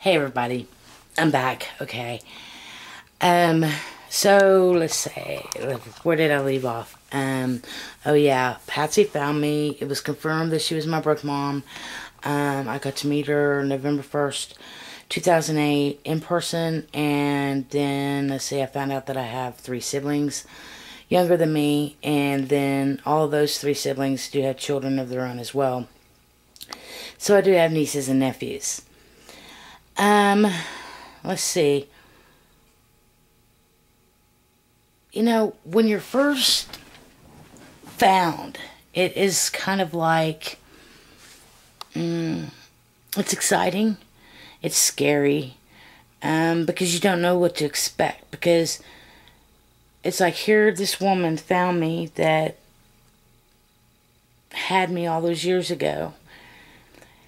Hey everybody, I'm back. Okay. Um, so let's see, where did I leave off? Oh yeah, Patsy found me. It was confirmed that she was my birth mom. I got to meet her November 1st, 2008 in person, and then let's see, I found out that I have three siblings younger than me, and then all of those three siblings do have children of their own as well. So I do have nieces and nephews. Um, let's see. You know, when you're first found, it is kind of like, it's exciting, it's scary, because you don't know what to expect. Because it's like, here, this woman found me that had me all those years ago.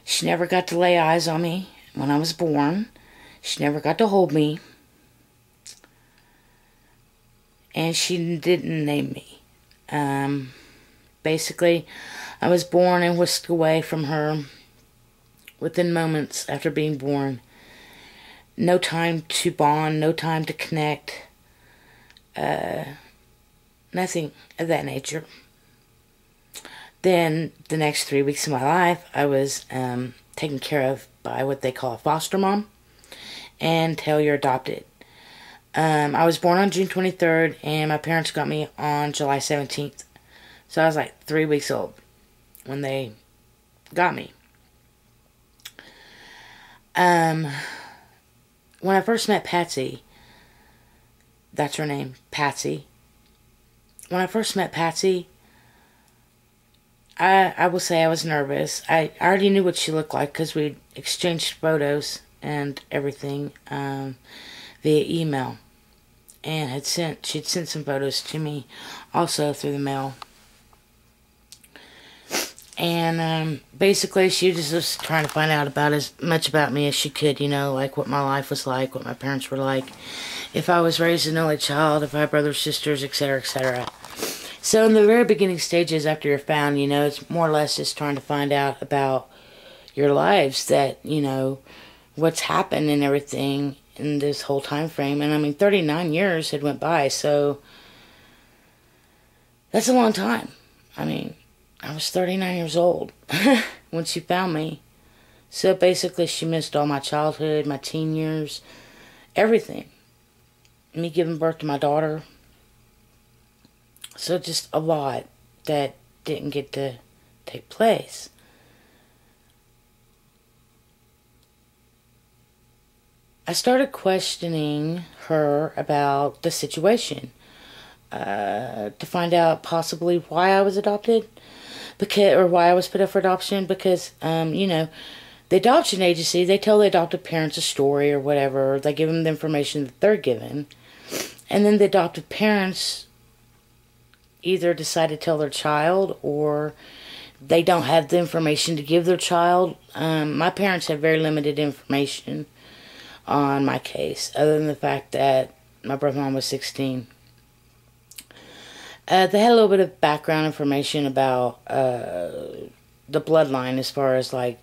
She never got to lay eyes on me when I was born. She never got to hold me. And she didn't name me. Basically, I was born and whisked away from her within moments after being born. No time to bond, no time to connect. Nothing of that nature. Then, the next 3 weeks of my life, I was taken care of by what they call a foster mom until you're adopted. I was born on June 23rd, and my parents got me on July 17th. So I was like 3 weeks old when they got me. When I first met Patsy, that's her name, Patsy. When I first met Patsy, I will say I was nervous. I already knew what she looked like because we exchanged photos and everything via email. And she'd sent some photos to me also through the mail. And basically she just was trying to find out about as much about me as she could, you know, like what my life was like, what my parents were like, if I was raised an only child, if I had brothers, sisters, etc., etc. So in the very beginning stages after you're found, you know, it's more or less just trying to find out about your lives, that, you know, what's happened and everything in this whole time frame. And I mean, 39 years had went by, so that's a long time. I mean, I was 39 years old when she found me. So basically she missed all my childhood, my teen years, everything. Me giving birth to my daughter. So just a lot that didn't get to take place. I started questioning her about the situation, to find out possibly why I was adopted, or why I was put up for adoption. Because, you know, the adoption agency, they tell the adopted parents a story or whatever. They give them the information that they're given, and then the adopted parents either decide to tell their child, or they don't have the information to give their child. My parents have very limited information on my case, other than the fact that my birth mom was 16. They had a little bit of background information about the bloodline, as far as like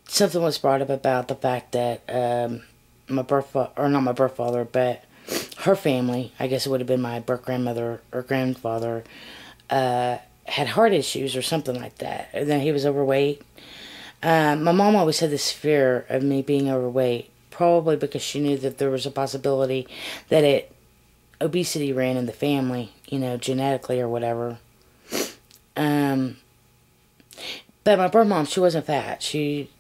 something was brought up about the fact that my not my birth father, but her family, I guess it would have been my birth grandmother or grandfather, had heart issues or something like that. And then he was overweight. My mom always had this fear of me being overweight, probably because she knew that there was a possibility that obesity ran in the family, you know, genetically or whatever. But my birth mom, she wasn't fat. She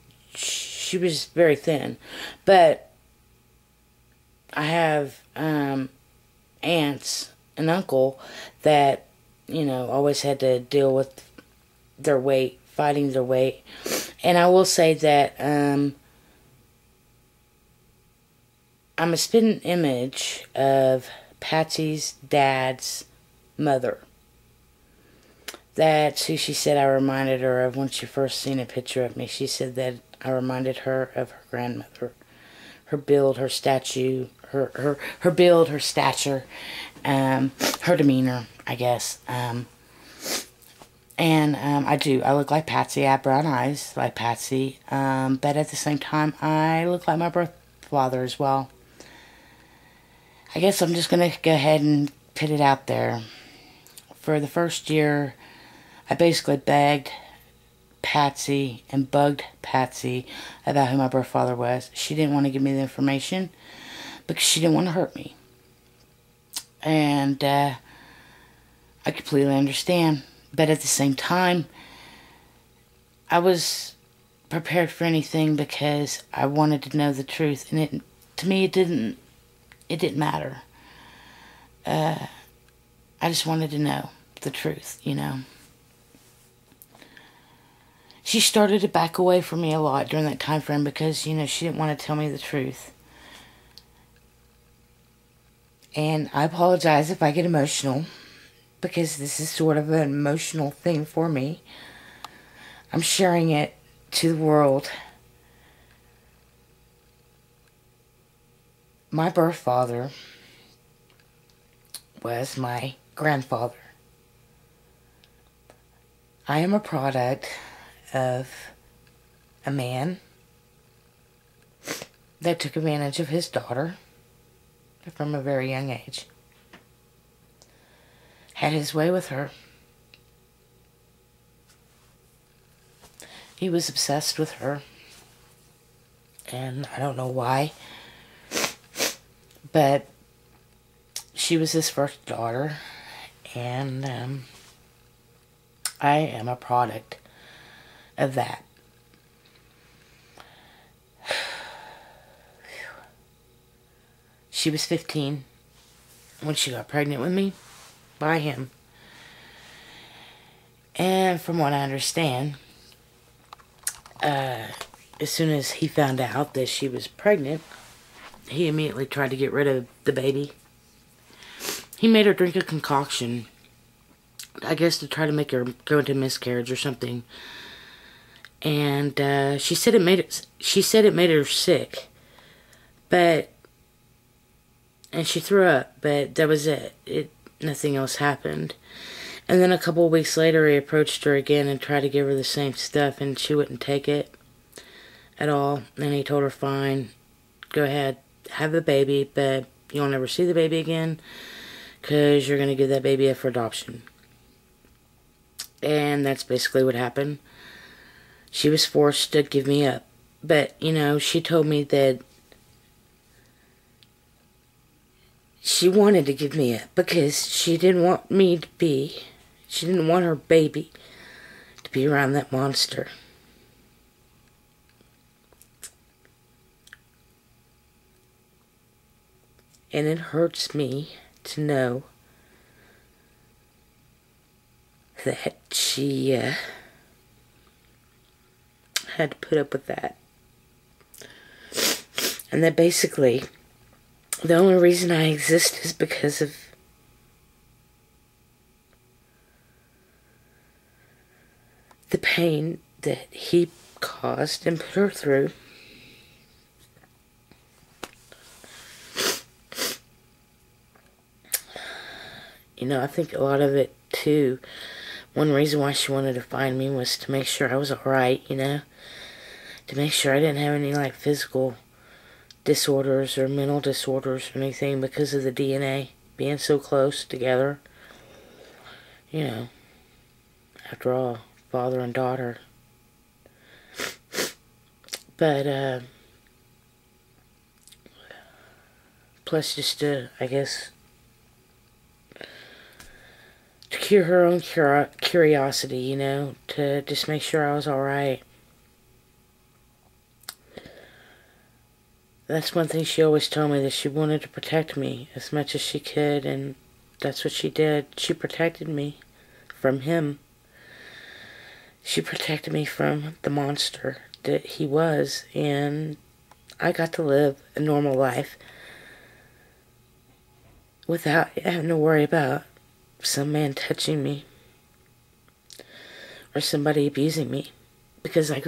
was very thin. But I have aunts and uncle that, you know, always had to deal with their weight, fighting their weight. And I will say that I'm a spitting image of Patsy's dad's mother. That's who she said I reminded her of when she first seen a picture of me. She said that I reminded her of her grandmother. Her build, her statue, her build, her stature, her demeanor, I guess. And I do. I look like Patsy. I have brown eyes like Patsy. But at the same time, I look like my birth father as well. I guess I'm just going to go ahead and put it out there. For the first year, I basically begged Patsy and bugged Patsy about who my birth father was. She didn't want to give me the information because she didn't want to hurt me. And I completely understand. But at the same time, I was prepared for anything because I wanted to know the truth. And to me, it didn't matter. I just wanted to know the truth, you know. She started to back away from me a lot during that time frame because, you know, she didn't want to tell me the truth. And I apologize if I get emotional, because this is sort of an emotional thing for me. I'm sharing it to the world. My birth father was my grandfather. I am a product of a man that took advantage of his daughter from a very young age. Had his way with her. He was obsessed with her. And I don't know why. But she was his first daughter. And I am a product of that. She was 15 when she got pregnant with me by him. And from what I understand, as soon as he found out that she was pregnant, he immediately tried to get rid of the baby. He made her drink a concoction, I guess to try to make her go into miscarriage or something. And she said it made her sick. And she threw up, but that was it. Nothing else happened. And then a couple of weeks later, he approached her again and tried to give her the same stuff, and she wouldn't take it at all. And he told her, fine, go ahead, have the baby, but you'll never see the baby again because you're going to give that baby up for adoption. And that's basically what happened. She was forced to give me up. But, you know, she told me that she wanted to give me up because she didn't want she didn't want her baby to be around that monster. And it hurts me to know that she had to put up with that. And that basically the only reason I exist is because of the pain that he caused and put her through. You know, I think a lot of it, too, one reason why she wanted to find me was to make sure I was alright, you know? To make sure I didn't have any, like, physical disorders or mental disorders or anything because of the DNA being so close together. You know, after all, father and daughter. But, plus just to, I guess, to cure her own curiosity, you know, to just make sure I was alright. That's one thing she always told me, that she wanted to protect me as much as she could, and that's what she did. She protected me from him. She protected me from the monster that he was, and I got to live a normal life without having to worry about some man touching me or somebody abusing me. Because I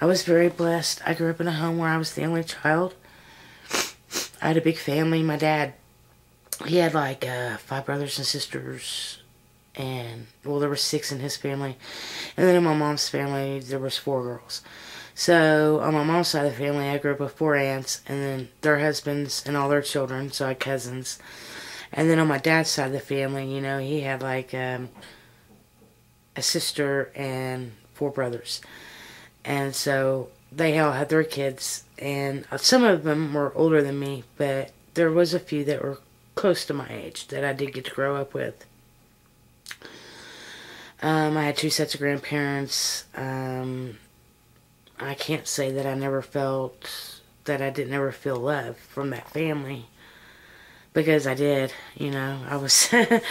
was very blessed. I grew up in a home where I was the only child. I had a big family. My dad, he had like 5 brothers and sisters. And, well, there were 6 in his family. And then in my mom's family, there was 4 girls. So, on my mom's side of the family, I grew up with 4 aunts, and then their husbands and all their children, so I had cousins. And then on my dad's side of the family, you know, he had like a sister and 4 brothers. And so they all had their kids, and some of them were older than me, but there was a few that were close to my age that I did get to grow up with. I had 2 sets of grandparents. I can't say that I never felt that I didn't ever feel love from that family, because I did. You know, I was I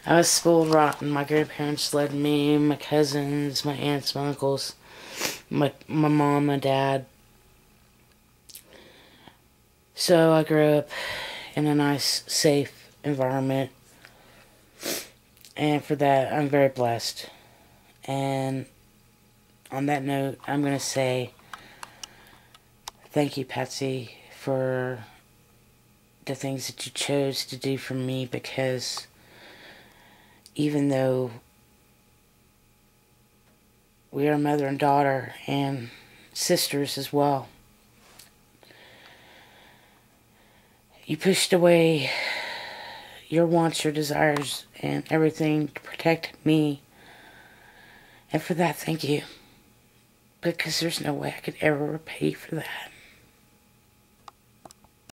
was spoiled rotten. My grandparents loved me, my cousins, my aunts, my uncles, my mom, my dad. So I grew up in a nice, safe environment, and for that I'm very blessed. And on that note, I'm going to say thank you, Patsy, for the things that you chose to do for me, because even though we are mother and daughter and sisters as well, you pushed away your wants, your desires, and everything to protect me. And for that, thank you. Because there's no way I could ever repay you for that.